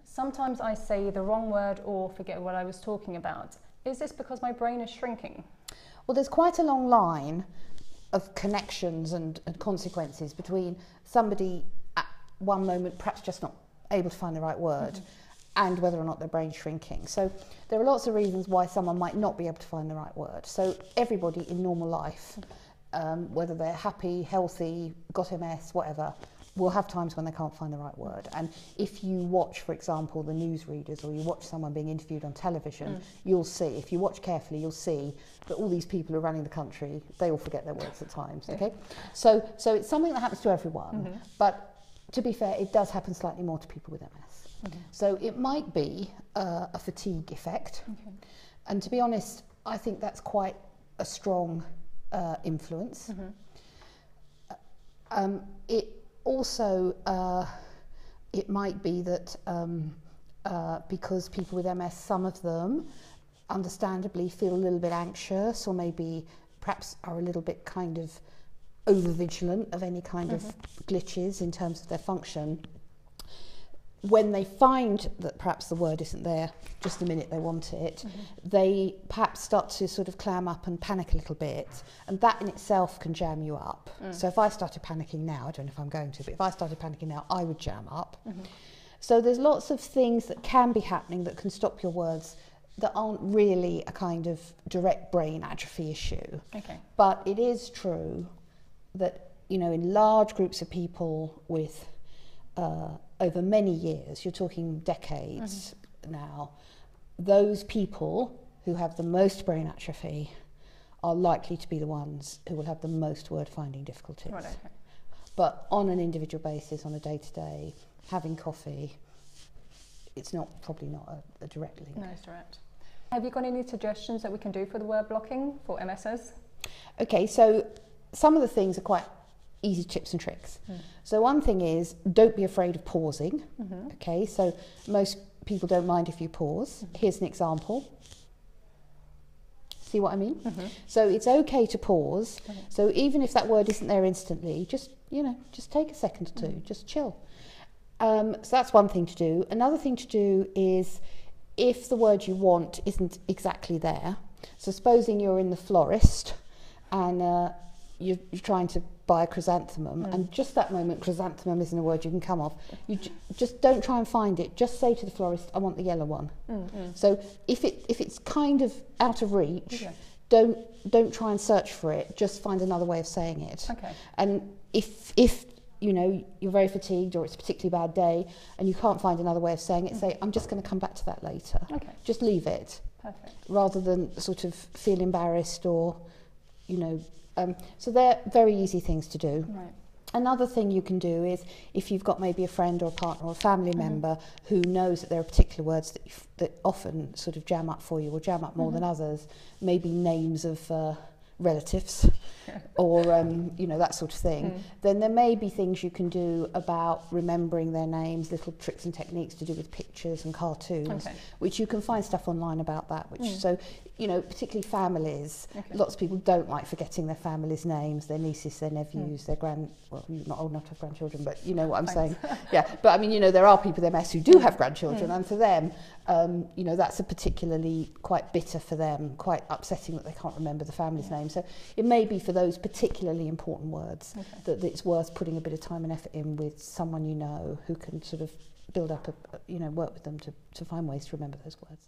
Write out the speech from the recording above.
Sometimes I say the wrong word or forget what I was talking about. Is this because my brain is shrinking? Well, there's quite a long line of connections and consequences between somebody at one moment perhaps just not able to find the right word and whether or not their brain's shrinking. So there are lots of reasons why someone might not be able to find the right word. So everybody in normal life, whether they're happy, healthy, got MS, whatever, will have times when they can't find the right word. And if you watch, for example, the newsreaders, or you watch someone being interviewed on television, you'll see, if you watch carefully, you'll see that all these people who are running the country, they all forget their words at times, okay? So it's something that happens to everyone, but to be fair, it does happen slightly more to people with MS. So it might be a fatigue effect. And to be honest, I think that's quite a strong influence. It also, it might be that because people with MS, some of them understandably feel a little bit anxious, or maybe perhaps are a little bit kind of over-vigilant of any kind of glitches in terms of their function. When they find that perhaps the word isn't there just the minute they want it, they perhaps start to sort of clam up and panic a little bit, and that in itself can jam you up. So if I started panicking now, I don't know if I'm going to, but if I started panicking now, I would jam up. So there's lots of things that can be happening that can stop your words that aren't really a kind of direct brain atrophy issue. But it is true that, you know, in large groups of people with over many years, you're talking decades now, those people who have the most brain atrophy are likely to be the ones who will have the most word finding difficulties. But on an individual basis, on a day-to-day, having coffee, it's probably not a direct link. No, it's direct. Have you got any suggestions that we can do for the word blocking for MSers? Okay, so some of the things are quite easy tips and tricks. So one thing is, don't be afraid of pausing. Okay, so most people don't mind if you pause. Here's an example. See what I mean? So it's okay to pause. So even if that word isn't there instantly, just take a second or two, just chill. So that's one thing to do. Another thing to do is, if the word you want isn't exactly there, so supposing you're in the florist and you're trying to buy a chrysanthemum, and just that moment chrysanthemum isn't a word you can come off, you just don't try and find it, just say to the florist, I want the yellow one. So if it's kind of out of reach, don't try and search for it, just find another way of saying it. And if you know you're very fatigued, or it's a particularly bad day and you can't find another way of saying it, say, I'm just going to come back to that later. Just leave it. Rather than sort of feel embarrassed, or so they're very easy things to do. Another thing you can do is, if you've got maybe a friend or a partner or a family member who knows that there are particular words that often sort of jam up for you, or jam up more than others, maybe names of relatives or that sort of thing, then there may be things you can do about remembering their names, little tricks and techniques to do with pictures and cartoons, which you can find stuff online about that, which so particularly families, lots of people don't like forgetting their family's names, their nieces, their nephews, their well, you're not old enough to have grandchildren, but you know what I'm saying. But I mean, there are people with MS who do have grandchildren, and for them that's a particularly quite bitter for them, quite upsetting that they can't remember the family's name. So it may be for those particularly important words that it's worth putting a bit of time and effort in with someone who can sort of build up work with them to find ways to remember those words.